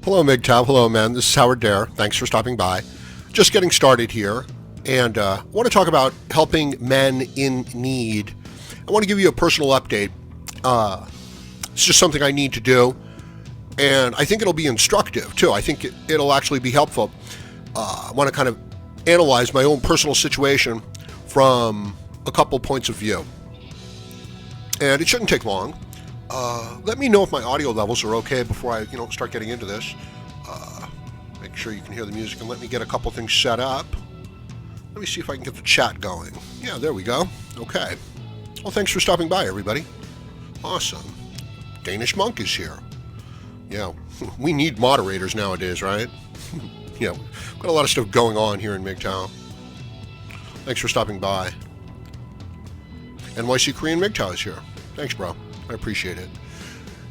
Hello, MGTOW. Hello, men. This is Howard Dare. Thanks for stopping by. Just getting started here, and want to talk about helping men in need. I want to give you a personal update. It's just something I need to do, and I think it'll be instructive, too. I think it'll actually be helpful. I want to kind of analyze my own personal situation from a couple points of view. And it shouldn't take long. Let me know if my audio levels are okay before I, start getting into this. Make sure you can hear the music and let me get a couple things set up. Let me see if I can get the chat going. Yeah, there we go. Okay. Well, thanks for stopping by, everybody. Awesome. Danish Monk is here. Yeah, we need moderators nowadays, right? Yeah, got a lot of stuff going on here in MGTOW. Thanks for stopping by. NYC Korean MGTOW is here. Thanks, bro. I appreciate it.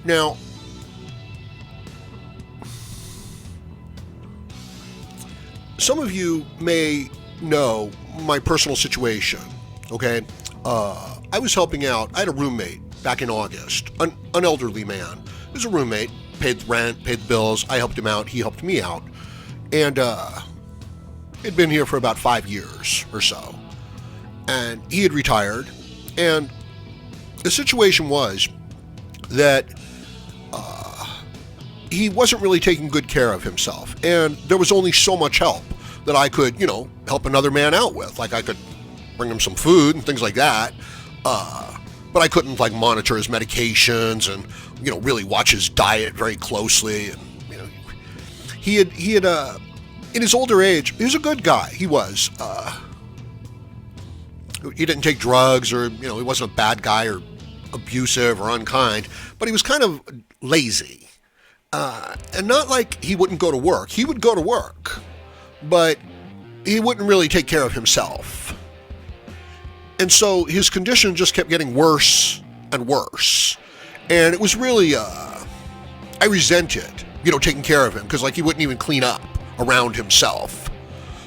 Now, some of you may know my personal situation, okay? I was helping out. I had a roommate back in August, an elderly man. He was a roommate, paid the rent, paid the bills. I helped him out. He helped me out. And he'd been here for about 5 years or so. And he had retired. And the situation was that he wasn't really taking good care of himself. And there was only so much help that I could, help another man out with. Like I could bring him some food and things like that. But I couldn't monitor his medications and, really watch his diet very closely. And, he had in his older age, he was a good guy. He was. He didn't take drugs or, he wasn't a bad guy or abusive or unkind, but he was kind of lazy. And not like he wouldn't go to work. He would go to work, but he wouldn't really take care of himself. And so his condition just kept getting worse and worse. And it was really, I resented, taking care of him because he wouldn't even clean up around himself.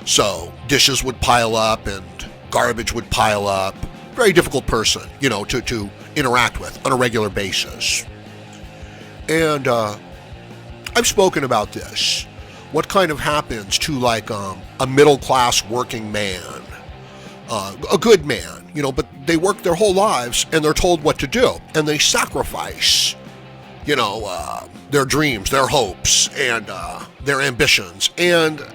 So dishes would pile up and garbage would pile up. Very difficult person, to interact with on a regular basis. And I've spoken about this. What kind of happens to a middle-class working man, a good man, but they work their whole lives and they're told what to do and they sacrifice, their dreams, their hopes, and their ambitions, and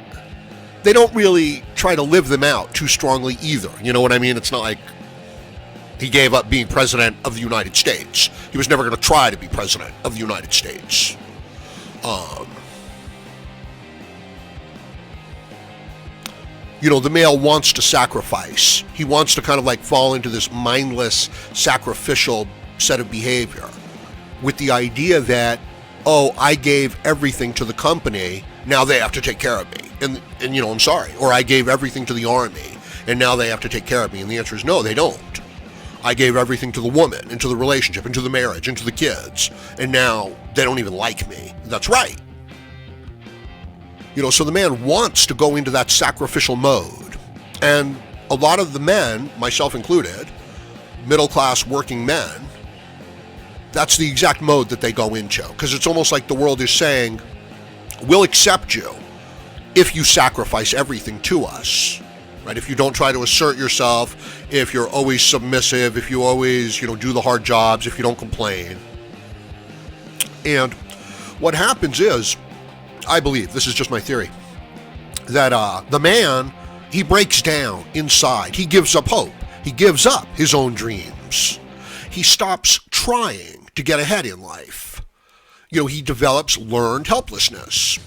they don't really try to live them out too strongly either. You know what I mean? It's not like he gave up being president of the United States. He was never going to try to be president of the United States. The male wants to sacrifice. He wants to kind of fall into this mindless, sacrificial set of behavior with the idea that, I gave everything to the company, now they have to take care of me. And I'm sorry. Or I gave everything to the army, and now they have to take care of me. And the answer is no, they don't. I gave everything to the woman, into the relationship, into the marriage, into the kids, and now they don't even like me. That's right. So the man wants to go into that sacrificial mode. And a lot of the men, myself included, middle-class working men, that's the exact mode that they go into. Because it's almost like the world is saying, we'll accept you if you sacrifice everything to us. Right? If you don't try to assert yourself, if you're always submissive, if you always, do the hard jobs, if you don't complain. And what happens is, I believe, this is just my theory, that the man, he breaks down inside. He gives up hope. He gives up his own dreams. He stops trying to get ahead in life. He develops learned helplessness.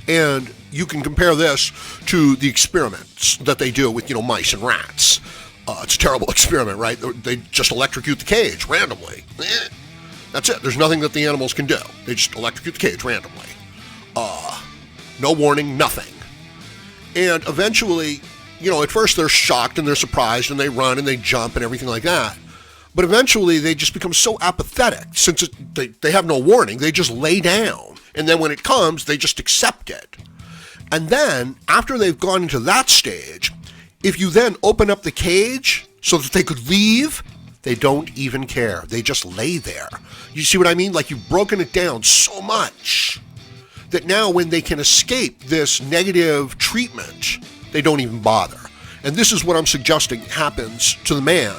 And you can compare this to the experiments that they do with, mice and rats. It's a terrible experiment, right? They just electrocute the cage randomly. That's it. There's nothing that the animals can do. They just electrocute the cage randomly. No warning, nothing. And eventually, at first they're shocked and they're surprised and they run and they jump and everything like that. But eventually they just become so apathetic since they have no warning. They just lay down. And then when it comes, they just accept it. And then after they've gone into that stage, if you then open up the cage so that they could leave, They don't even care. They just lay there. You see what I mean? Like, you've broken it down so much that now when they can escape this negative treatment, they don't even bother. And this is what I'm suggesting happens to the man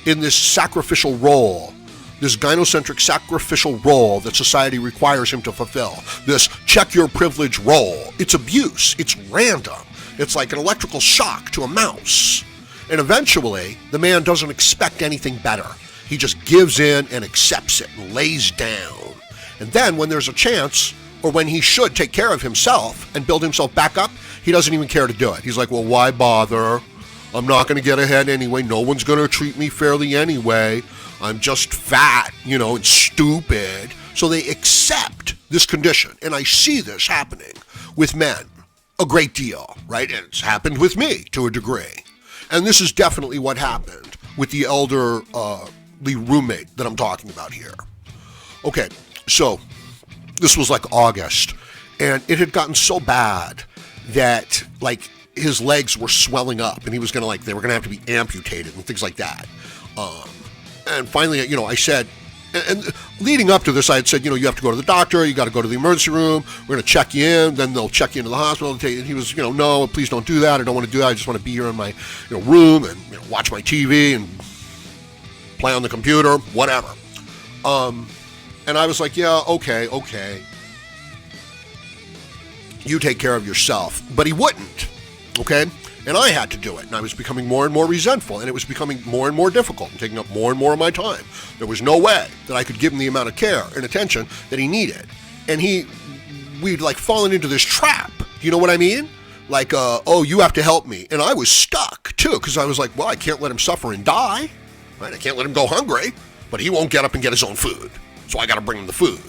in this sacrificial role, this gynocentric sacrificial role that society requires him to fulfill, this check your privilege role. It's abuse. It's random. It's like an electrical shock to a mouse. And eventually, the man doesn't expect anything better. He just gives in and accepts it and lays down. And then when there's a chance, or when he should take care of himself and build himself back up, he doesn't even care to do it. He's like, well, why bother? I'm not going to get ahead anyway. No one's going to treat me fairly anyway. I'm just fat, and stupid. So they accept this condition. And I see this happening with men a great deal, right? And it's happened with me to a degree. And this is definitely what happened with the elderly roommate that I'm talking about here. Okay, so this was like August, and it had gotten so bad that like his legs were swelling up, and he was gonna they were gonna have to be amputated and things like that. And finally, I said, and leading up to this, I had said, you have to go to the doctor, you got to go to the emergency room, we're gonna check you in, then they'll check you into the hospital. And he was, no, please don't do that. I don't want to do that. I just want to be here in my room and watch my TV and play on the computer, whatever. And I was like, yeah, okay. You take care of yourself. But he wouldn't, okay? And I had to do it. And I was becoming more and more resentful. And it was becoming more and more difficult and taking up more and more of my time. There was no way that I could give him the amount of care and attention that he needed. And we'd fallen into this trap. You know what I mean? You have to help me. And I was stuck, too, because I was like, well, I can't let him suffer and die. Right? I can't let him go hungry. But he won't get up and get his own food. So I got to bring him the food.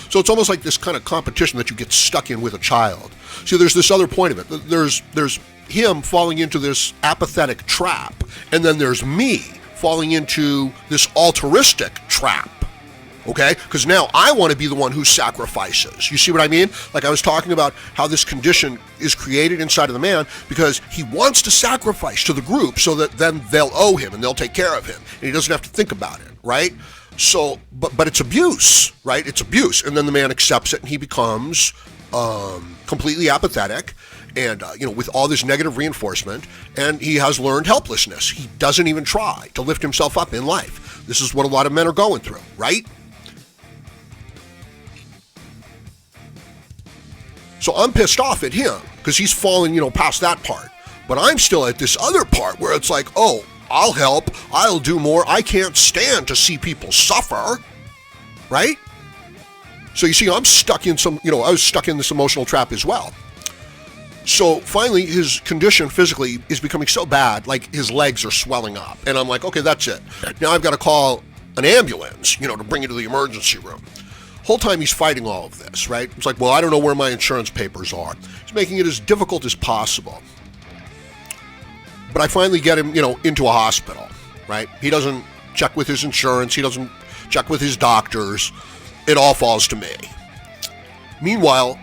So it's almost like this kind of competition that you get stuck in with a child. See, there's this other point of it. There's him falling into this apathetic trap, and then there's me falling into this altruistic trap. Okay? Because now I want to be the one who sacrifices. You see what I mean? Like I was talking about how this condition is created inside of the man because he wants to sacrifice to the group so that then they'll owe him and they'll take care of him. And he doesn't have to think about it, right? So, but it's abuse, right? It's abuse. And then the man accepts it and he becomes completely apathetic and, with all this negative reinforcement, and he has learned helplessness. He doesn't even try to lift himself up in life. This is what a lot of men are going through, right? So I'm pissed off at him because he's fallen, past that part. But I'm still at this other part where it's like, oh, I'll help, I'll do more. I can't stand to see people suffer, right? So you see, I'm stuck in I was stuck in this emotional trap as well. So finally, his condition physically is becoming so bad, like his legs are swelling up. And I'm like, okay, that's it. Now I've got to call an ambulance, to bring you to the emergency room. Whole time he's fighting all of this, right? It's like, well, I don't know where my insurance papers are. He's making it as difficult as possible. But I finally get him, into a hospital, right? He doesn't check with his insurance. He doesn't check with his doctors. It all falls to me. Meanwhile,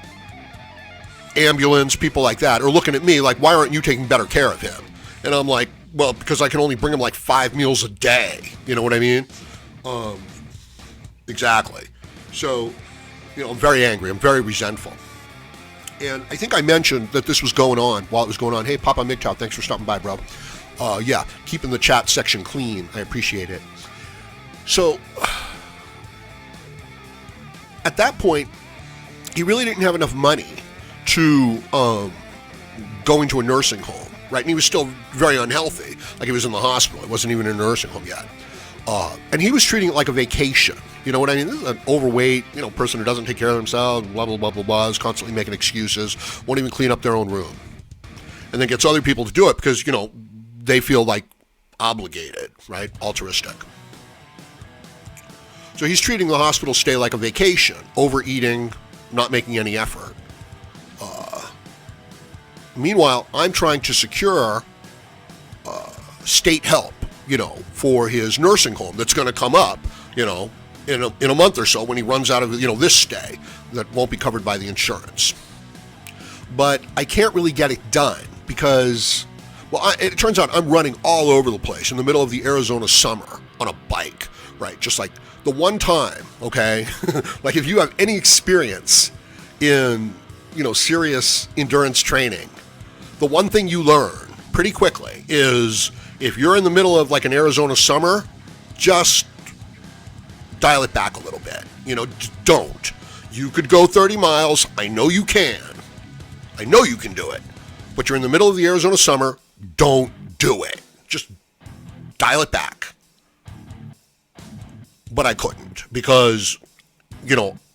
ambulance, people like that are looking at me like, why aren't you taking better care of him? And I'm like, well, because I can only bring him 5 meals a day. You know what I mean? Exactly. So, I'm very angry. I'm very resentful. And I think I mentioned that this was going on while it was going on. Hey, Papa MGTOW, thanks for stopping by, bro. Yeah, keeping the chat section clean. I appreciate it. So, at that point, he really didn't have enough money to go into a nursing home, right? And he was still very unhealthy. Like he was in the hospital. He wasn't even in a nursing home yet. And he was treating it like a vacation. You know what I mean? This is an overweight, person who doesn't take care of themselves, blah, blah, blah, blah, blah, is constantly making excuses, won't even clean up their own room. And then gets other people to do it because, they feel obligated, right? Altruistic. So he's treating the hospital stay like a vacation, overeating, not making any effort. Meanwhile, I'm trying to secure state help, for his nursing home that's going to come up, in a month or so when he runs out of, this stay that won't be covered by the insurance. But I can't really get it done because, it turns out I'm running all over the place in the middle of the Arizona summer, on a bike, right? Just like the one time, okay? Like if you have any experience in, serious endurance training, the one thing you learn pretty quickly is if you're in the middle of like an Arizona summer, just dial it back a little bit. Don't. You could go 30 miles. I know you can. I know you can do it. But you're in the middle of the Arizona summer. Don't do it. Just dial it back. But I couldn't because,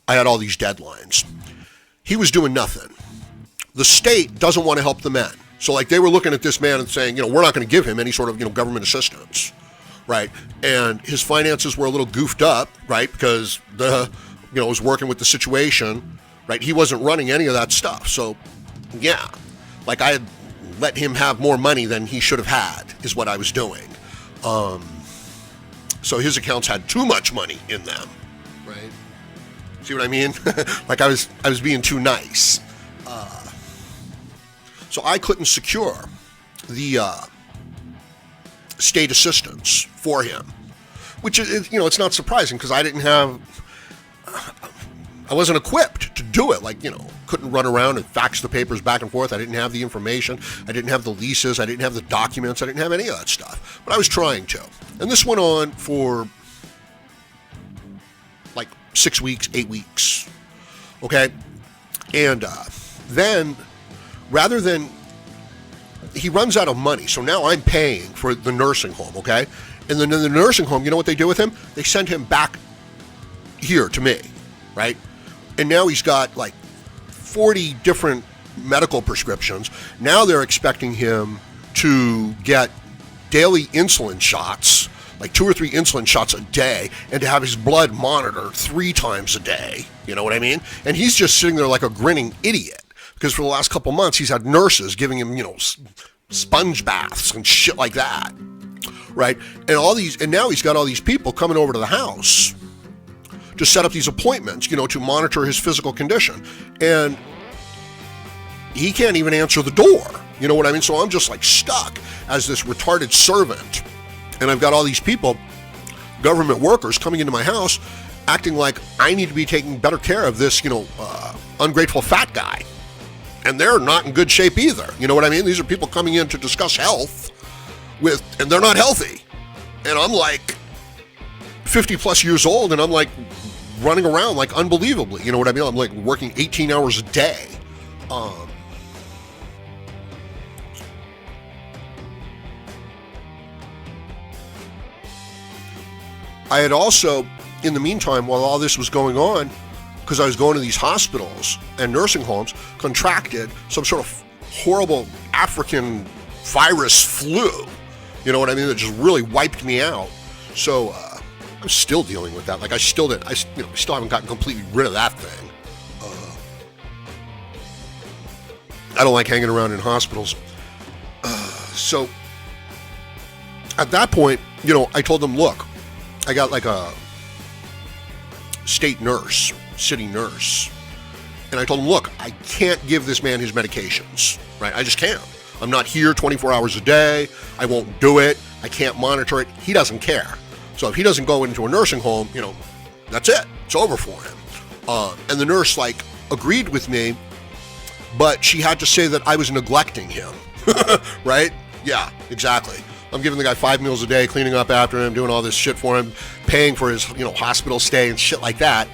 I had all these deadlines. He was doing nothing. The state doesn't want to help the men. So like they were looking at this man and saying, we're not going to give him any sort of, government assistance, right? And his finances were a little goofed up, right? Because was working with the situation, right? He wasn't running any of that stuff. So yeah, like I had let him have more money than he should have had is what I was doing. So his accounts had too much money in them, right? See what I mean? Like I was being too nice. So I couldn't secure the state assistance for him, which is, it's not surprising because I wasn't equipped to do it. Like, couldn't run around and fax the papers back and forth. I didn't have the information. I didn't have the leases. I didn't have the documents. I didn't have any of that stuff. But I was trying to. And this went on for like 6 weeks, 8 weeks. Okay? And then, rather than, he runs out of money. So now I'm paying for the nursing home, okay? And then in the nursing home, you know what they do with him? They send him back here to me, right? And now he's got like 40 different medical prescriptions. Now they're expecting him to get daily insulin shots, like 2 or 3 insulin shots a day, and to have his blood monitored 3 times a day. You know what I mean? And he's just sitting there like a grinning idiot because for the last couple months he's had nurses giving him, sponge baths and shit like that, right? And now he's got all these people coming over to the house to set up these appointments, to monitor his physical condition. And he can't even answer the door. You know what I mean? So I'm just like stuck as this retarded servant. And I've got all these people, government workers, coming into my house acting like I need to be taking better care of this, ungrateful fat guy. And they're not in good shape either. You know what I mean? These are people coming in to discuss health and they're not healthy. And I'm like 50 plus years old and I'm like running around like unbelievably. You know what I mean? I'm like working 18 hours a day. I had also, in the meantime, while all this was going on, because I was going to these hospitals and nursing homes, contracted some sort of horrible African virus flu. You know what I mean? That just really wiped me out. So I'm still dealing with that. Like I still haven't gotten completely rid of that thing. I don't like hanging around in hospitals. So at that point, I told them, look, I got like a state nurse, city nurse. And I told him, look, I can't give this man his medications, right? I just can't. I'm not here 24 hours a day. I won't do it. I can't monitor it. He doesn't care. So if he doesn't go into a nursing home, that's it. It's over for him. And the nurse agreed with me, but she had to say that I was neglecting him, right? Yeah, exactly. I'm giving the guy 5 meals a day, cleaning up after him, doing all this shit for him, paying for his, hospital stay and shit like that.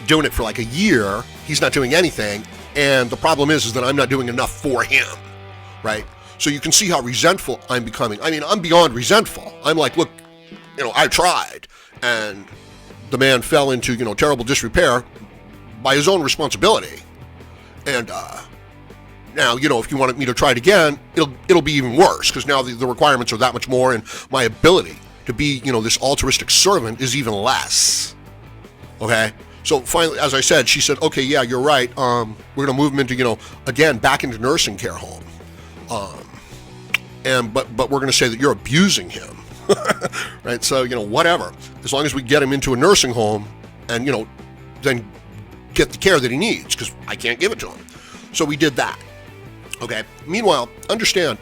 Doing it for like a year. He's not doing anything. And the problem is that I'm not doing enough for him, right? So you can see how resentful I'm becoming. I mean, I'm beyond resentful. I'm like, look, I tried. And the man fell into, terrible disrepair by his own responsibility. And, now, if you wanted me to try it again, it'll be even worse because now the requirements are that much more and my ability to be, this altruistic servant is even less. Okay? So finally, as I said, she said, okay, yeah, you're right. We're going to move him into, again, back into nursing care home. But we're going to say that you're abusing him. Right? So, whatever. As long as we get him into a nursing home and, then get the care that he needs because I can't give it to him. So we did that. Okay. Meanwhile, understand,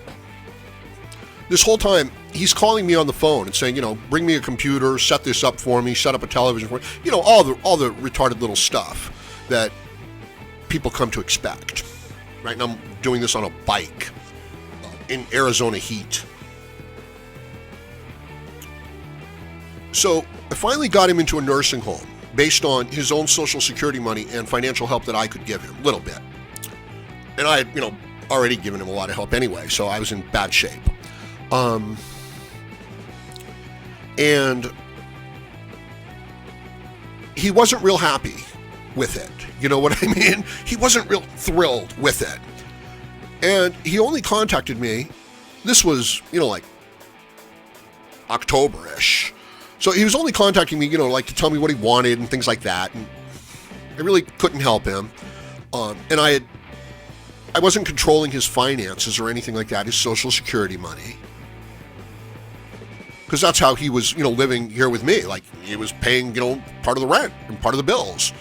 this whole time he's calling me on the phone and saying, bring me a computer, set this up for me, set up a television for me, all the retarded little stuff that people come to expect. Right now I'm doing this on a bike in Arizona heat. So I finally got him into a nursing home based on his own Social Security money and financial help that I could give him, a little bit. And I had, already given him a lot of help anyway, so I was in bad shape. And he wasn't real happy with it. You know what I mean? He wasn't real thrilled with it. And he only contacted me, this was, like October-ish. So he was only contacting me, like to tell me what he wanted and things like that. And I really couldn't help him. And I wasn't controlling his finances or anything like that, his Social Security money. Because that's how he was, living here with me. Like, he was paying, part of the rent and part of the bills.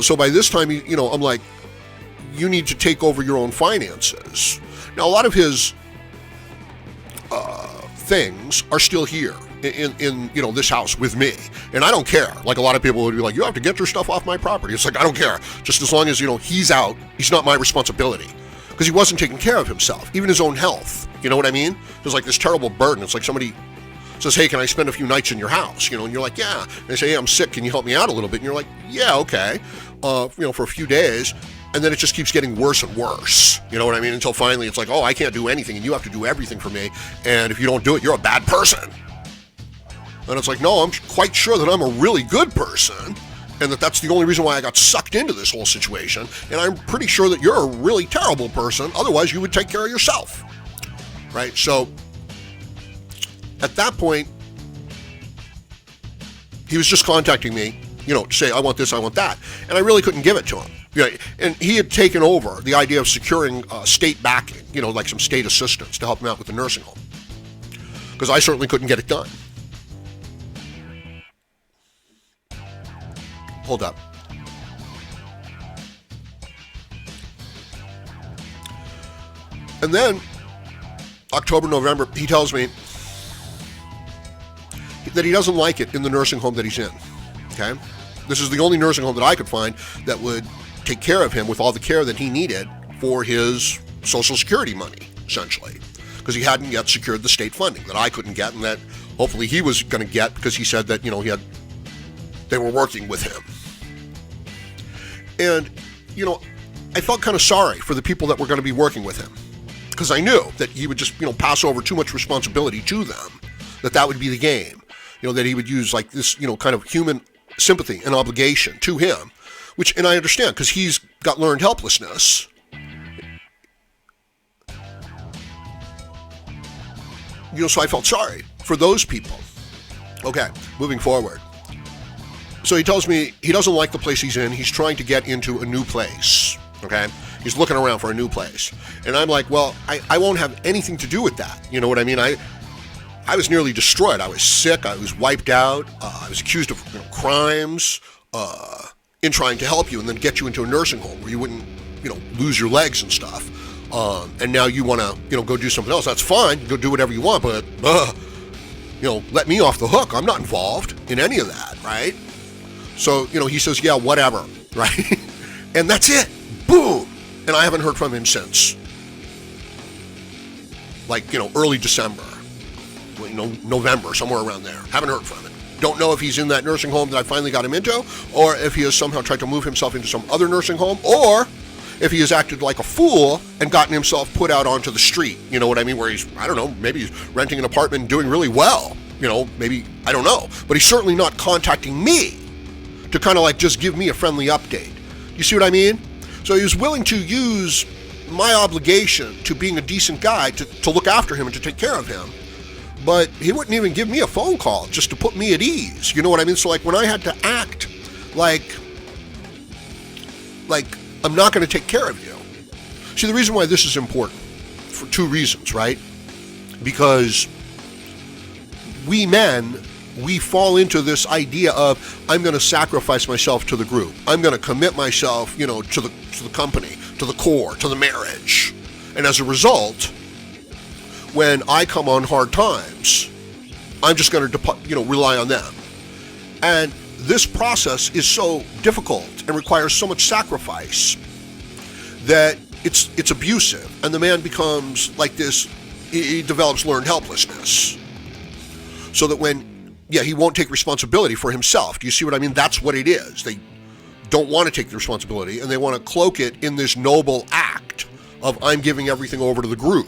So by this time, I'm like, you need to take over your own finances. Now, a lot of his things are still here in this house with me, and I don't care. Like, a lot of people would be like, you have to get your stuff off my property. It's like, I don't care. Just as long as, he's out, he's not my responsibility. Because he wasn't taking care of himself, even his own health. You know what I mean? It was like this terrible burden. It's like somebody says, hey, can I spend a few nights in your house? And you're like, yeah. And they say, hey, I'm sick. Can you help me out a little bit? And you're like, yeah, okay. For a few days. And then it just keeps getting worse and worse. You know what I mean? Until finally it's like, oh, I can't do anything and you have to do everything for me. And if you don't do it, you're a bad person. And it's like, no, I'm quite sure that I'm a really good person. And that's the only reason why I got sucked into this whole situation. And I'm pretty sure that you're a really terrible person. Otherwise, you would take care of yourself. Right? So, at that point, he was just contacting me, to say, I want this, I want that. And I really couldn't give it to him. And he had taken over the idea of securing state backing, like some state assistance to help him out with the nursing home. Because I certainly couldn't get it done. Hold up. And then, October, November, he tells me that he doesn't like it in the nursing home that he's in. Okay? This is the only nursing home that I could find that would take care of him with all the care that he needed for his Social Security money, essentially. Because he hadn't yet secured the state funding that I couldn't get and that hopefully he was going to get because he said that, they were working with him. And, I felt kind of sorry for the people that were going to be working with him. Because I knew that he would just, pass over too much responsibility to them. That would be the game. That he would use like this, kind of human sympathy and obligation to him. And I understand, because he's got learned helplessness. So I felt sorry for those people. Okay, moving forward. So he tells me he doesn't like the place he's in. He's trying to get into a new place. Okay? He's looking around for a new place. And I'm like, well, I won't have anything to do with that. You know what I mean? I was nearly destroyed. I was sick. I was wiped out. I was accused of crimes in trying to help you and then get you into a nursing home where you wouldn't, lose your legs and stuff. And now you want to, go do something else. That's fine. Go do whatever you want, but, let me off the hook. I'm not involved in any of that, right? So, he says, yeah, whatever, right? And that's it. Boom. And I haven't heard from him since. Like, early December, November, somewhere around there. Haven't heard from him. Don't know if he's in that nursing home that I finally got him into, or if he has somehow tried to move himself into some other nursing home, or if he has acted like a fool and gotten himself put out onto the street. You know what I mean? Where he's, I don't know, maybe he's renting an apartment and doing really well. Maybe, I don't know. But he's certainly not contacting me to kind of like just give me a friendly update. You see what I mean? So he was willing to use my obligation to being a decent guy to look after him and to take care of him. But he wouldn't even give me a phone call just to put me at ease. You know what I mean? So like when I had to act like I'm not going to take care of you. See, the reason why this is important, for two reasons, right? Because we men we fall into this idea of, I'm going to sacrifice myself to the group. I'm going to commit myself, to the company, to the core, to the marriage. And as a result, when I come on hard times, I'm just going to, rely on them. And this process is so difficult and requires so much sacrifice that it's abusive, and the man becomes like this. He develops learned helplessness, so that when he won't take responsibility for himself. Do you see what I mean? That's what it is. They don't want to take the responsibility, and they want to cloak it in this noble act of, I'm giving everything over to the group.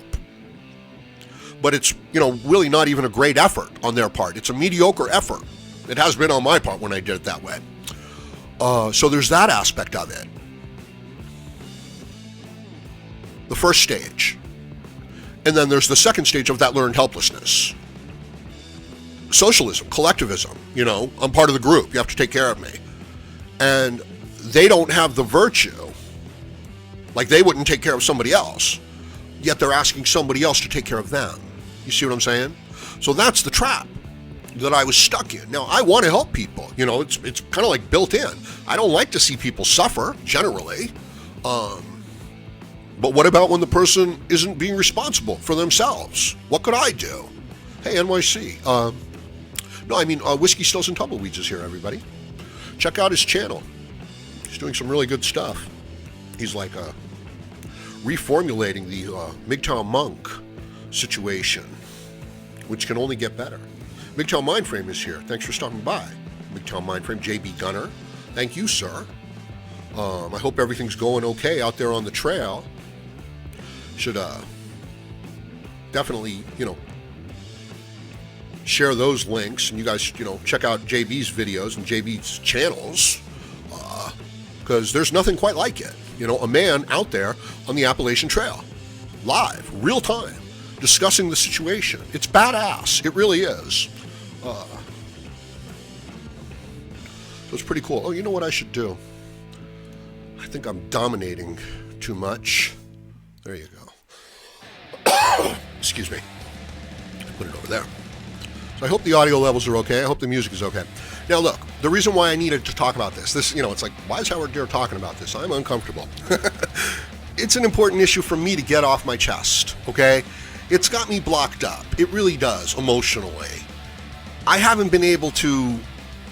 But it's really not even a great effort on their part. It's a mediocre effort. It has been on my part when I did it that way. So there's that aspect of it. The first stage. And then there's the second stage of that learned helplessness. Socialism, collectivism, I'm part of the group. You have to take care of me. And they don't have the virtue, like they wouldn't take care of somebody else, yet they're asking somebody else to take care of them. You see what I'm saying? So that's the trap that I was stuck in. Now, I want to help people. It's kind of like built in. I don't like to see people suffer, generally. But what about when the person isn't being responsible for themselves? What could I do? Hey, NYC. Whiskey, Stills, and Tumbleweeds is here, everybody. Check out his channel. He's doing some really good stuff. He's like reformulating the MGTOW monk situation, which can only get better. MGTOW Mindframe is here. Thanks for stopping by. MGTOW Mindframe, JB Gunner. Thank you, sir. I hope everything's going okay out there on the trail. Should definitely, share those links, and you guys, check out JB's videos and JB's channels, because there's nothing quite like it. A man out there on the Appalachian Trail, live, real time, discussing the situation. It's badass. It really is. So it's pretty cool. Oh, you know what I should do? I think I'm dominating too much. There you go. Excuse me. Put it over there. So I hope the audio levels are okay. I hope the music is okay. Now look, the reason why I needed to talk about this, it's like, why is Howard Deere talking about this? I'm uncomfortable. It's an important issue for me to get off my chest, okay? It's got me blocked up. It really does, emotionally. I haven't been able to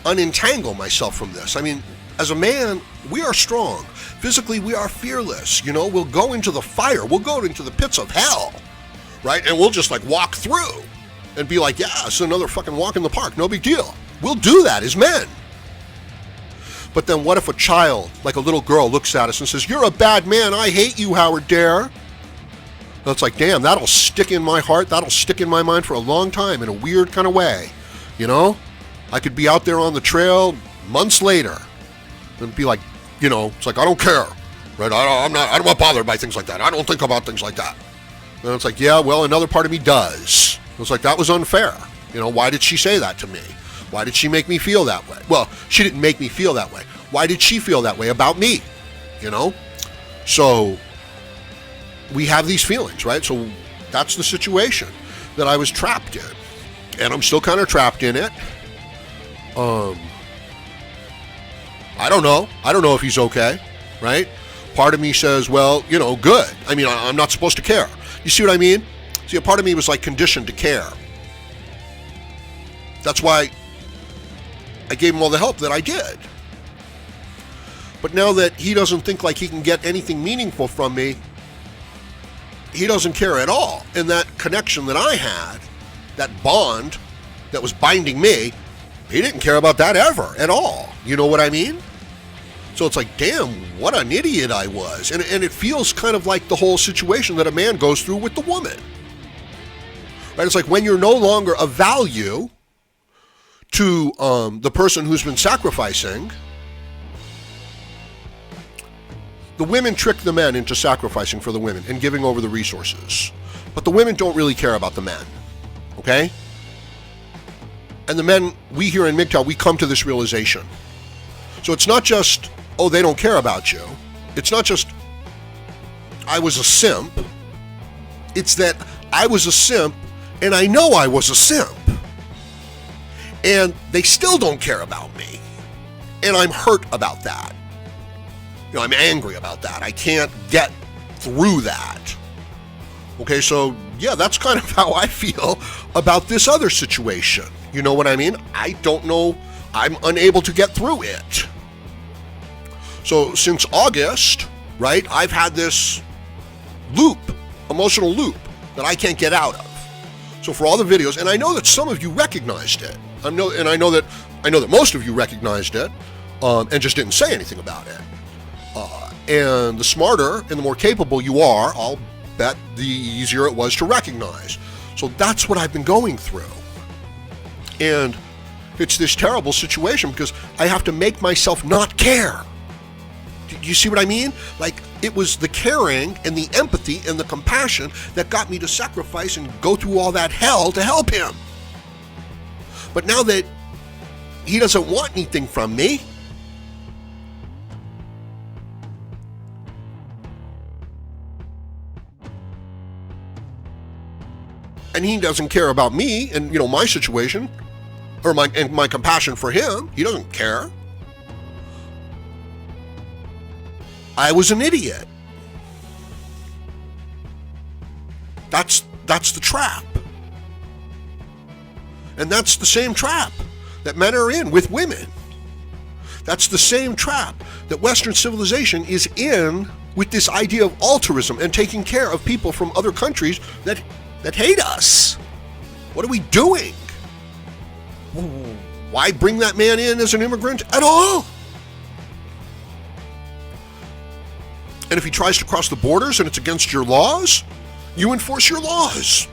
unentangle myself from this. I mean, as a man, we are strong. Physically, we are fearless. We'll go into the fire. We'll go into the pits of hell, right? And we'll just walk through and be like, yeah, it's another fucking walk in the park. No big deal. We'll do that as men. But then what if a child, like a little girl, looks at us and says, you're a bad man. I hate you, Howard Deere. And it's like, damn, that'll stick in my heart. That'll stick in my mind for a long time in a weird kind of way. I could be out there on the trail months later and be like, it's like, I don't care, right? I'm not bothered by things like that. I don't think about things like that. And it's like, yeah, well, another part of me does. It's like, that was unfair. Why did she say that to me? Why did she make me feel that way? Well, she didn't make me feel that way. Why did she feel that way about me? So we have these feelings, right? So that's the situation that I was trapped in. And I'm still kind of trapped in it. I don't know. I don't know if he's okay, right? Part of me says, well, good. I mean, I'm not supposed to care. You see what I mean? See, a part of me was conditioned to care. That's why I gave him all the help that I did. But now that he doesn't think like he can get anything meaningful from me, he doesn't care at all. And that connection that I had, that bond that was binding me, he didn't care about that ever at all. You know what I mean? So it's like, damn, what an idiot I was. And it feels kind of like the whole situation that a man goes through with the woman. Right? It's like when you're no longer of value to the person who's been sacrificing, the women trick the men into sacrificing for the women and giving over the resources. But the women don't really care about the men. Okay? And the men, we here in MGTOW, we come to this realization. So it's not just, oh, they don't care about you. It's not just, I was a simp. It's that I was a simp, and I know I was a simp. And they still don't care about me. And I'm hurt about that. I'm angry about that. I can't get through that. Okay, so yeah, that's kind of how I feel about this other situation. You know what I mean? I don't know. I'm unable to get through it. So since August, right, I've had this emotional loop that I can't get out of. So for all the videos, and I know that some of you recognized it. I know that most of you recognized it, and just didn't say anything about it. And the smarter and the more capable you are, I'll bet the easier it was to recognize. So that's what I've been going through. And it's this terrible situation because I have to make myself not care. Do you see what I mean? Like, it was the caring and the empathy and the compassion that got me to sacrifice and go through all that hell to help him. But now that he doesn't want anything from me, and he doesn't care about me and, my situation or my compassion for him, he doesn't care. I was an idiot. That's the trap. And that's the same trap that men are in with women. That's the same trap that Western civilization is in with this idea of altruism and taking care of people from other countries that hate us. What are we doing? Why bring that man in as an immigrant at all? And if he tries to cross the borders and it's against your laws, you enforce your laws.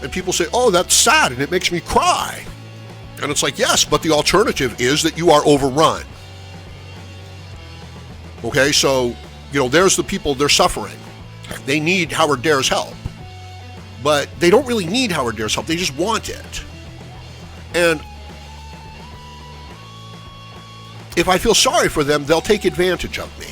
And people say, oh, that's sad and it makes me cry. And it's like, yes, but the alternative is that you are overrun. Okay, so, there's the people, they're suffering. They need Howard Dare's help. But they don't really need Howard Dare's help, they just want it. And if I feel sorry for them, they'll take advantage of me.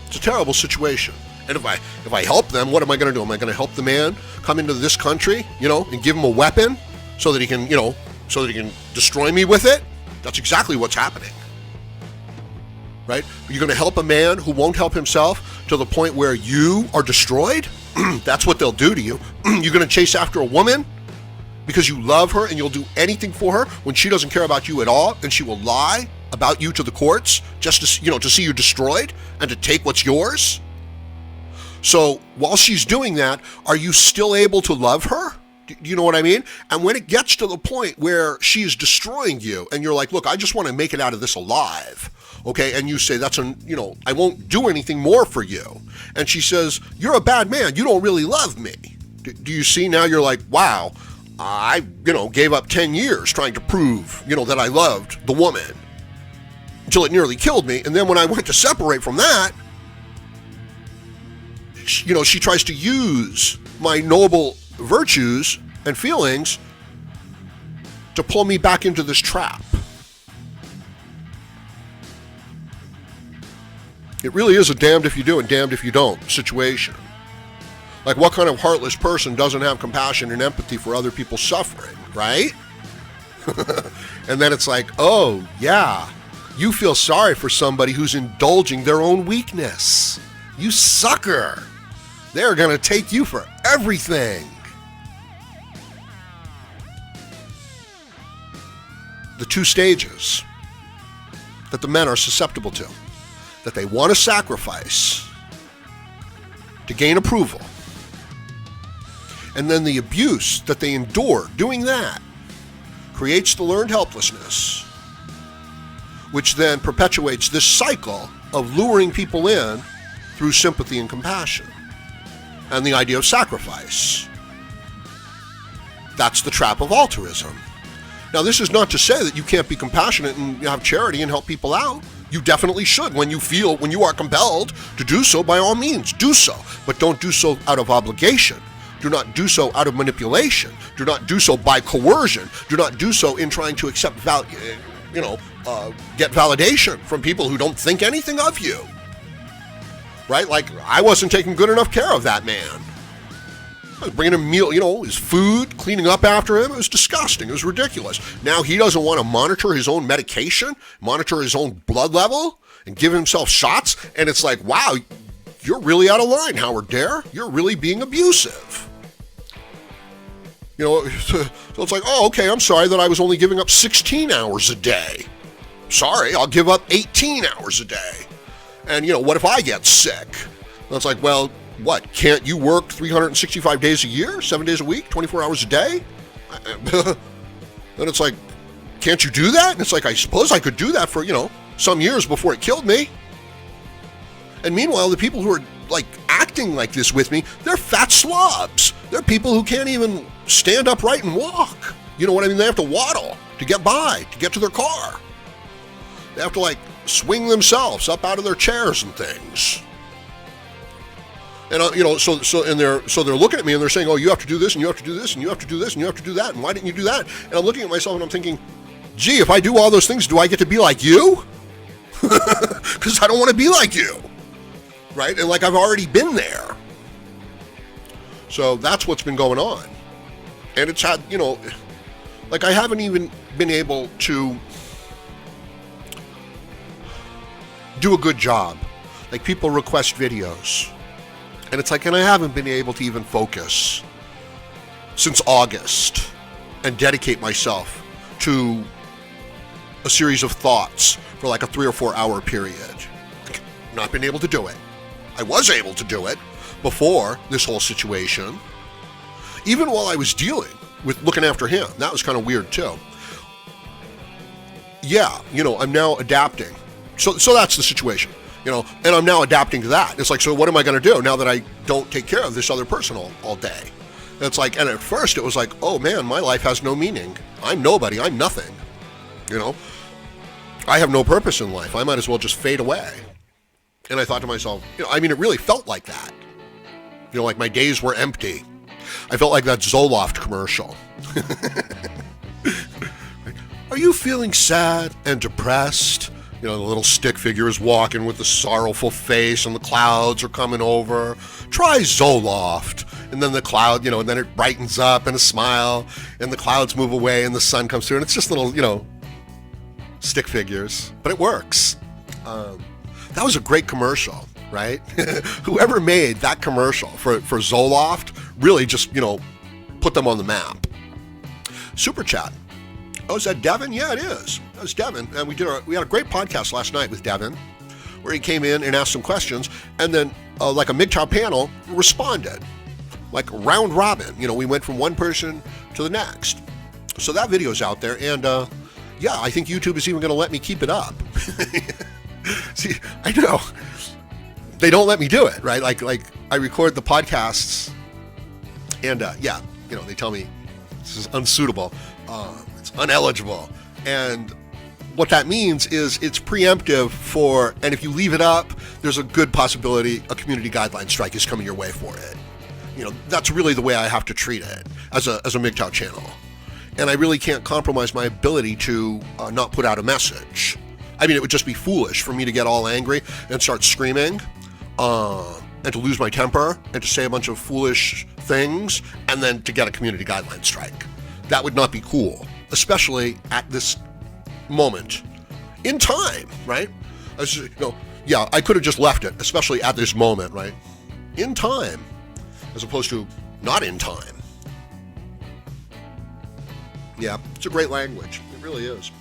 It's a terrible situation. And if I help them, what am I going to do? Am I going to help the man come into this country, and give him a weapon so that he can, destroy me with it? That's exactly what's happening. Right? You're going to help a man who won't help himself to the point where you are destroyed? That's what they'll do to you. You're going to chase after a woman because you love her and you'll do anything for her when she doesn't care about you at all, and she will lie about you to the courts just to see you destroyed and to take what's yours. So while she's doing that, are you still able to love her? Do you know what I mean? And when it gets to the point where she is destroying you and you're like, look, I just want to make it out of this alive. Okay, and you say, I won't do anything more for you. And she says, you're a bad man. You don't really love me. Do you see now? You're like, wow, I, gave up 10 years trying to prove, that I loved the woman until it nearly killed me. And then when I went to separate from that, she tries to use my noble virtues and feelings to pull me back into this trap. It really is a damned if you do and damned if you don't situation. Like, what kind of heartless person doesn't have compassion and empathy for other people's suffering, right? And then it's like, oh, yeah, you feel sorry for somebody who's indulging their own weakness. You sucker. They're going to take you for everything. The two stages that the men are susceptible to, that they want to sacrifice to gain approval, and then the abuse that they endure doing that creates the learned helplessness, which then perpetuates this cycle of luring people in through sympathy and compassion and the idea of sacrifice. That's the trap of altruism. Now, this is not to say that you can't be compassionate and have charity and help people out. You definitely should. When you are compelled to do so, by all means, do so. But don't do so out of obligation. Do not do so out of manipulation. Do not do so by coercion. Do not do so in trying to get validation from people who don't think anything of you. Right? Like, I wasn't taking good enough care of that man. I was bringing him meal, his food, cleaning up after him. It was disgusting. It was ridiculous. Now he doesn't want to monitor his own medication, monitor his own blood level, and give himself shots. And it's like, wow, you're really out of line, Howard Dare. You're really being abusive. So it's like, oh, okay, I'm sorry that I was only giving up 16 hours a day. Sorry, I'll give up 18 hours a day. And, what if I get sick? And it's like, well, what? Can't you work 365 days a year, 7 days a week, 24 hours a day? And it's like, can't you do that? And it's like, I suppose I could do that for, some years before it killed me. And meanwhile, the people who are like acting like this with me, they're fat slobs. They're people who can't even stand upright and walk. You know what I mean? They have to waddle to get by, to get to their car. They have to like swing themselves up out of their chairs and things. And so they're looking at me and they're saying, "Oh, you have to do this and you have to do this and you have to do this and you have to do that. And why didn't you do that?" And I'm looking at myself and I'm thinking, "Gee, if I do all those things, do I get to be like you?" Because I don't want to be like you, right? And like I've already been there. So that's what's been going on. And it's had, like I haven't even been able to do a good job. Like people request videos. And it's like, and I haven't been able to even focus since August and dedicate myself to a series of thoughts for like a 3 or 4 hour period. Not been able to do it. I was able to do it before this whole situation. Even while I was dealing with looking after him. That was kind of weird too. Yeah, I'm now adapting. So that's the situation. And I'm now adapting to that. It's like, so what am I going to do now that I don't take care of this other person all day? And it's like, and at first it was like, oh man, my life has no meaning. I'm nobody. I'm nothing. I have no purpose in life. I might as well just fade away. And I thought to myself, it really felt like that. Like my days were empty. I felt like that Zoloft commercial. Are you feeling sad and depressed? The little stick figure is walking with the sorrowful face and the clouds are coming over. Try Zoloft. And then the cloud, and then it brightens up and a smile and the clouds move away and the sun comes through and it's just little, stick figures. But it works. That was a great commercial, right? Whoever made that commercial for Zoloft really just, put them on the map. Super chat. Oh, is that Devin? Yeah, it is. That was Devin. And we had a great podcast last night with Devin where he came in and asked some questions and then like a MGTOW panel responded. Like round robin. We went from one person to the next. So that video's out there and yeah, I think YouTube is even going to let me keep it up. See, I know. They don't let me do it, right? Like I record the podcasts and yeah, they tell me this is unsuitable. It's uneligible. And what that means is it's preemptive for, and if you leave it up, there's a good possibility a community guideline strike is coming your way for it. That's really the way I have to treat it as a MGTOW channel. And I really can't compromise my ability to not put out a message. It would just be foolish for me to get all angry and start screaming and to lose my temper and to say a bunch of foolish things and then to get a community guideline strike. That would not be cool, especially at this moment in time, right? Yeah, I could have just left it, especially at this moment, right? In time, as opposed to not in time. Yeah, it's a great language. It really is.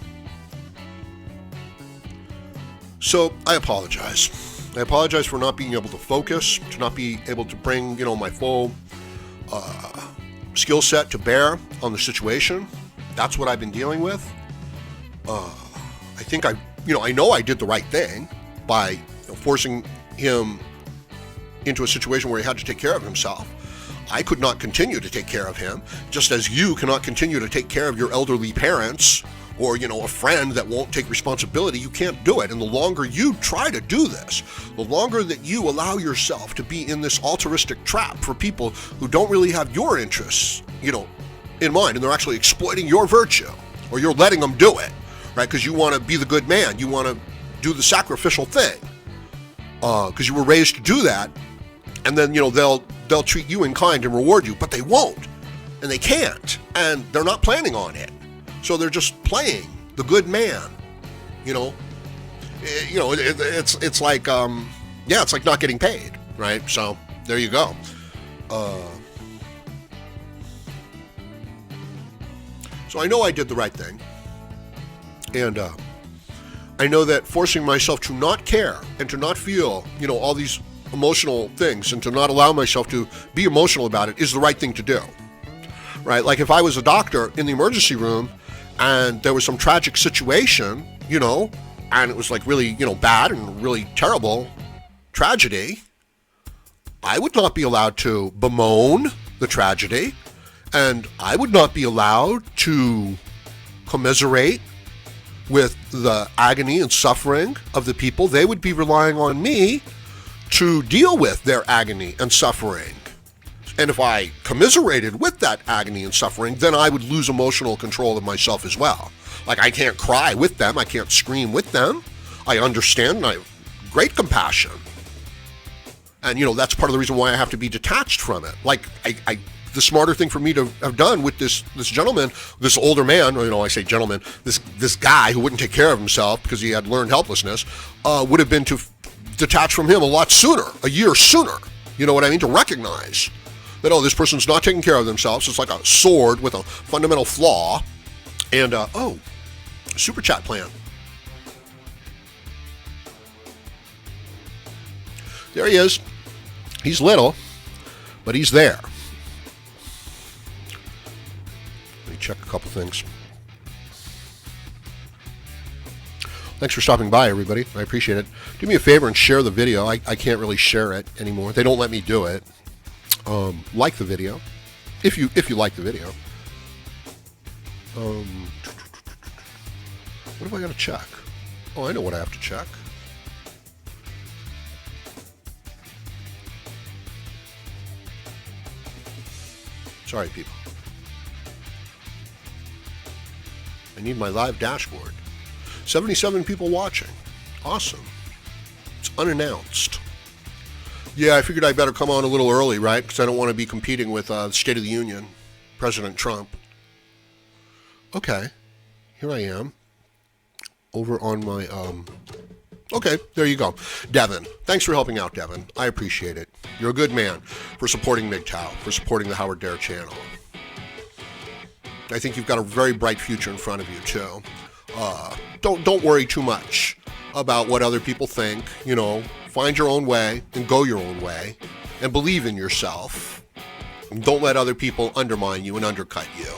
So I apologize. I apologize for not being able to focus, to not be able to bring, my full skill set to bear on the situation. That's what I've been dealing with. I think I know I did the right thing by forcing him into a situation where he had to take care of himself. I could not continue to take care of him, just as you cannot continue to take care of your elderly parents or, a friend that won't take responsibility. You can't do it. And the longer you try to do this, the longer that you allow yourself to be in this altruistic trap for people who don't really have your interests, in mind, and they're actually exploiting your virtue, or you're letting them do it, right? Because you want to be the good man. You want to do the sacrificial thing because you were raised to do that. And then, they'll they'll treat you in kind and reward you, but they won't, and they can't, and they're not planning on it. So they're just playing the good man, you know. It's like it's like not getting paid, right? So there you go. So I know I did the right thing, and I know that forcing myself to not care and to not feel, all these emotional things and to not allow myself to be emotional about it is the right thing to do, right? Like if I was a doctor in the emergency room and there was some tragic situation, and it was like really, bad and really terrible tragedy, I would not be allowed to bemoan the tragedy, and I would not be allowed to commiserate with the agony and suffering of the people. They would be relying on me to deal with their agony and suffering. And if I commiserated with that agony and suffering, then I would lose emotional control of myself as well. Like I can't cry with them, I can't scream with them. I understand and I have great compassion. And that's part of the reason why I have to be detached from it. Like the smarter thing for me to have done with this gentleman, this older man, I say gentleman, this guy who wouldn't take care of himself because he had learned helplessness, would have been to detach from him a lot sooner, a year sooner. You know what I mean? To recognize that, this person's not taking care of themselves. It's like a sword with a fundamental flaw. And, super chat plan. There he is. He's little, but he's there. Let me check a couple things. Thanks for stopping by, everybody. I appreciate it. Do me a favor and share the video. I can't really share it anymore. They don't let me do it. Like the video, if you like the video. What have I got to check? Oh, I know what I have to check. Sorry, people. I need my live dashboard. 77 people watching. Awesome. It's unannounced. Yeah, I figured I better come on a little early, right? Because I don't want to be competing with the State of the Union, President Trump. Okay, here I am. Over on my, okay, there you go. Devin, thanks for helping out, Devin. I appreciate it. You're a good man for supporting MGTOW, for supporting the Howard Dare channel. I think you've got a very bright future in front of you, too. Don't worry too much about what other people think. Find your own way and go your own way and believe in yourself. And don't let other people undermine you and undercut you.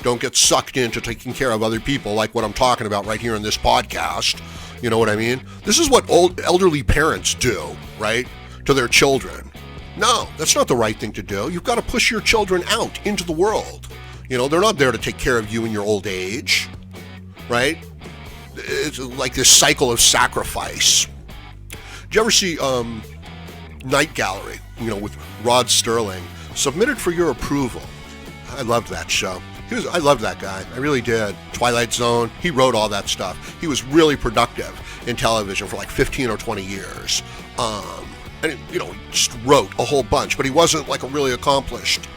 Don't get sucked into taking care of other people like what I'm talking about right here in this podcast. You know what I mean? This is what elderly parents do, right, to their children. No, that's not the right thing to do. You've got to push your children out into the world. They're not there to take care of you in your old age, right? It's like this cycle of sacrifice. Did you ever see Night Gallery, with Rod Sterling, submitted for your approval? I loved that show. I loved that guy. I really did. Twilight Zone. He wrote all that stuff. He was really productive in television for like 15 or 20 years. And he just wrote a whole bunch, but he wasn't like a really accomplished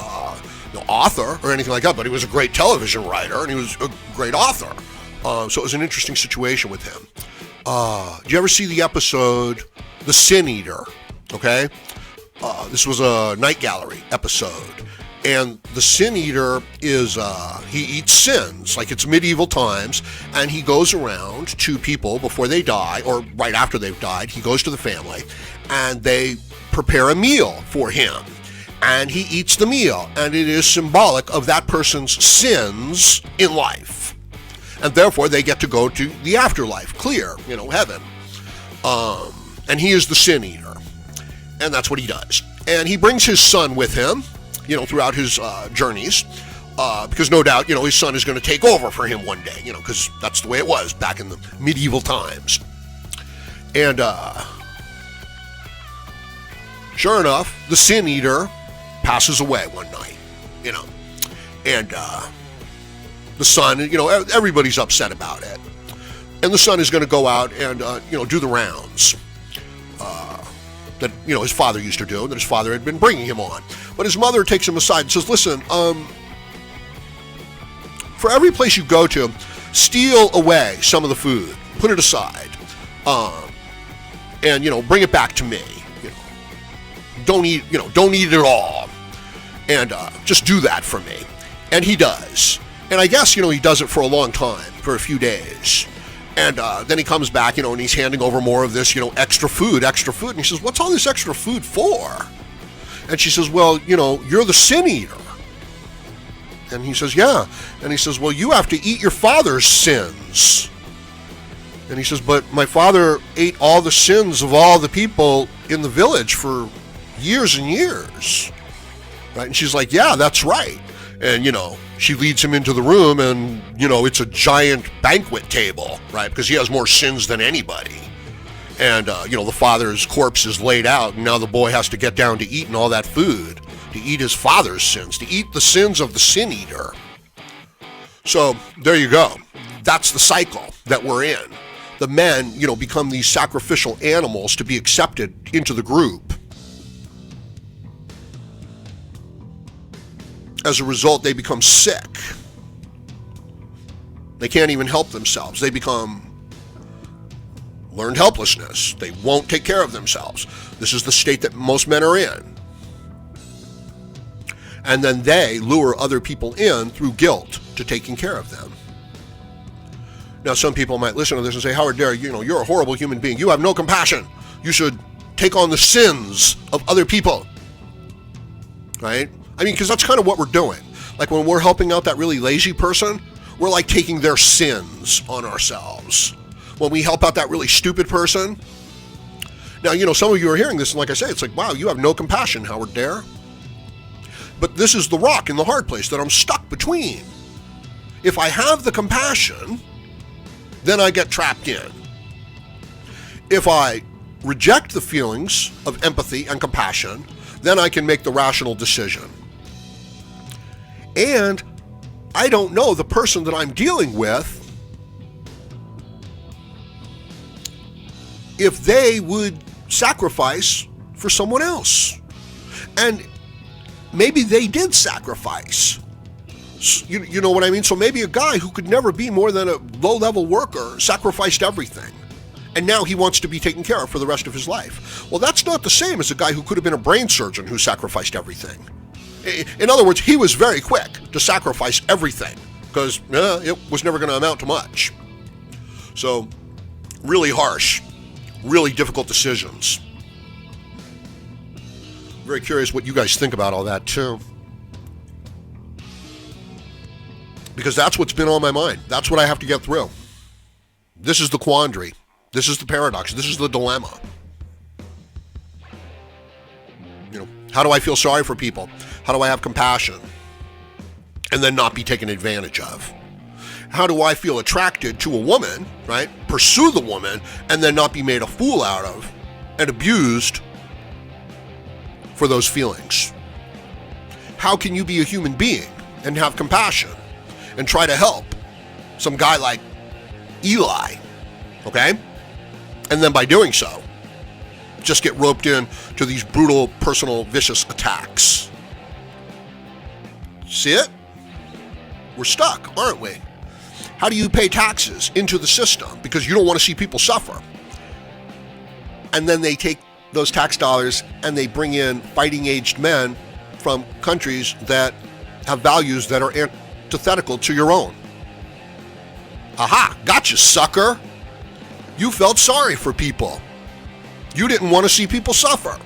author or anything like that, but he was a great television writer and he was a great author. So it was an interesting situation with him. Did you ever see the episode The Sin Eater? Okay. This was a Night Gallery episode. And the Sin Eater is, he eats sins, like it's medieval times, and he goes around to people before they die, or right after they've died. He goes to the family, and they prepare a meal for him, and he eats the meal, and it is symbolic of that person's sins in life. And therefore, they get to go to the afterlife, clear, heaven. And he is the Sin Eater, and that's what he does. And he brings his son with him, throughout his journeys, because no doubt, his son is going to take over for him one day, because that's the way it was back in the medieval times. And sure enough, the Sin Eater passes away one night, and the son, everybody's upset about it. And the son is going to go out and, do the rounds. that, his father used to do, that his father had been bringing him on. But his mother takes him aside and says, listen, for every place you go to, steal away some of the food, put it aside, and, bring it back to me. Don't eat it all. And just do that for me. And he does. And I guess, he does it for a long time, for a few days. And then he comes back, and he's handing over more of this, extra food. And he says, what's all this extra food for? And she says, well, you're the sin eater. And he says, yeah. And he says, well, you have to eat your father's sins. And he says, but my father ate all the sins of all the people in the village for years and years. Right? And she's like, yeah, that's right. And, she leads him into the room, and, it's a giant banquet table, right? Because he has more sins than anybody. And, the father's corpse is laid out, and now the boy has to get down to eating all that food, to eat his father's sins, to eat the sins of the sin eater. So, there you go. That's the cycle that we're in. The men, become these sacrificial animals to be accepted into the group. As a result, they become sick. They can't even help themselves. They become learned helplessness. They won't take care of themselves. This is the state that most men are in. And then they lure other people in through guilt to taking care of them. Now, some people might listen to this and say, Howard Dare, you're a horrible human being. You have no compassion. You should take on the sins of other people. Right? Because that's kind of what we're doing. Like when we're helping out that really lazy person, we're like taking their sins on ourselves. When we help out that really stupid person, now, some of you are hearing this, and like I say, it's like, wow, you have no compassion, Howard Dare. But this is the rock in the hard place that I'm stuck between. If I have the compassion, then I get trapped in. If I reject the feelings of empathy and compassion, then I can make the rational decision. And I don't know the person that I'm dealing with if they would sacrifice for someone else. And maybe they did sacrifice. You know what I mean? So maybe a guy who could never be more than a low-level worker sacrificed everything. And now he wants to be taken care of for the rest of his life. Well, that's not the same as a guy who could have been a brain surgeon who sacrificed everything. In other words, he was very quick to sacrifice everything because it was never going to amount to much. So, really harsh, really difficult decisions. Very curious what you guys think about all that too. Because that's what's been on my mind. That's what I have to get through. This is the quandary. This is the paradox. This is the dilemma. How do I feel sorry for people? How do I have compassion and then not be taken advantage of? How do I feel attracted to a woman, right? Pursue the woman and then not be made a fool out of and abused for those feelings? How can you be a human being and have compassion and try to help some guy like Eli, okay? And then by doing so, just get roped in to these brutal, personal, vicious attacks. See it? We're stuck, aren't we? How do you pay taxes into the system because you don't want to see people suffer? And then they take those tax dollars and they bring in fighting-aged men from countries that have values that are antithetical to your own. Aha, gotcha, sucker. You felt sorry for people. You didn't want to see people suffer.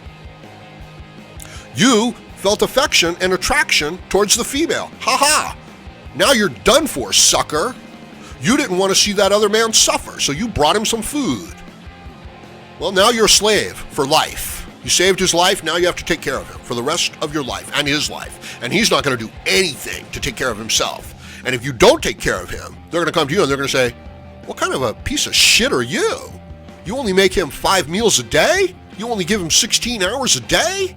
You felt affection and attraction towards the female. Ha-ha. Now you're done for, sucker. You didn't want to see that other man suffer, so you brought him some food. Well, now you're a slave for life. You saved his life, now you have to take care of him for the rest of your life and his life. And he's not going to do anything to take care of himself. And if you don't take care of him, they're going to come to you and they're going to say, what kind of a piece of shit are you? You only make him 5 meals a day? You only give him 16 hours a day?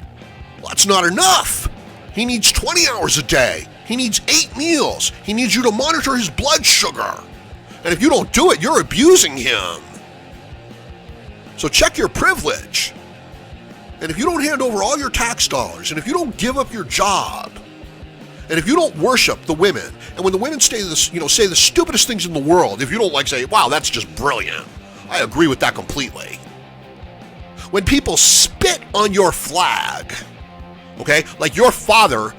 Well, that's not enough. He needs 20 hours a day. He needs 8 meals. He needs you to monitor his blood sugar. And if you don't do it, you're abusing him. So check your privilege. And if you don't hand over all your tax dollars, and if you don't give up your job, and if you don't worship the women, and when the women say the stupidest things in the world, if you don't say, wow, that's just brilliant, I agree with that completely. When people spit on your flag, okay, like your father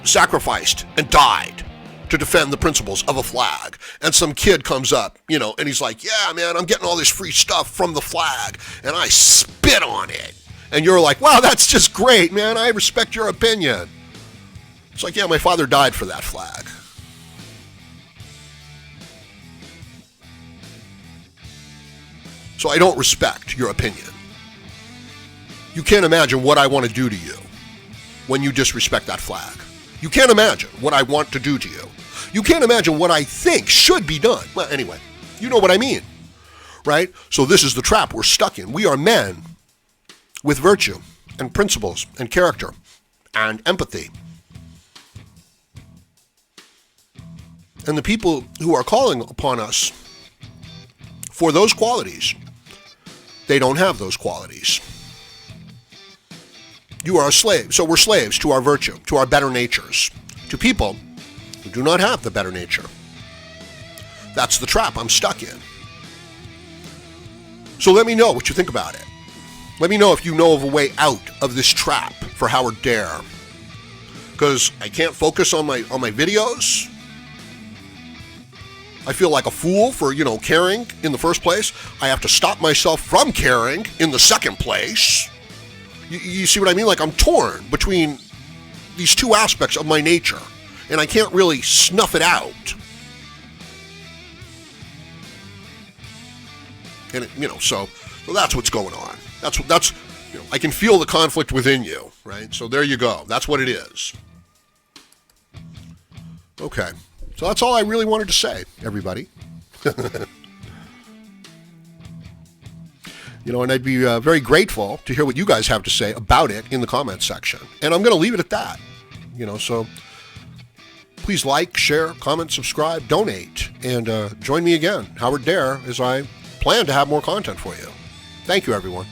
sacrificed and died to defend the principles of a flag, and some kid comes up, and he's like, yeah, man, I'm getting all this free stuff from the flag, and I spit on it. And you're like, wow, that's just great, man, I respect your opinion. It's like, yeah, my father died for that flag. So I don't respect your opinion. You can't imagine what I want to do to you when you disrespect that flag. You can't imagine what I want to do to you. You can't imagine what I think should be done. Well, anyway, you know what I mean, right? So this is the trap we're stuck in. We are men with virtue and principles and character and empathy. And the people who are calling upon us for those qualities, they don't have those qualities. You are a slave. So we're slaves to our virtue, to our better natures, to people who do not have the better nature. That's the trap I'm stuck in. So let me know what you think about it. Let me know if you know of a way out of this trap for Howard Dare. Because I can't focus on my videos. I feel like a fool for, caring in the first place. I have to stop myself from caring in the second place. You see what I mean? Like I'm torn between these two aspects of my nature, and I can't really snuff it out. And so that's what's going on. That's I can feel the conflict within you, right? So there you go. That's what it is. Okay. So that's all I really wanted to say, everybody. And I'd be very grateful to hear what you guys have to say about it in the comments section. And I'm going to leave it at that. So please like, share, comment, subscribe, donate, and join me again, Howard Dare, as I plan to have more content for you. Thank you, everyone.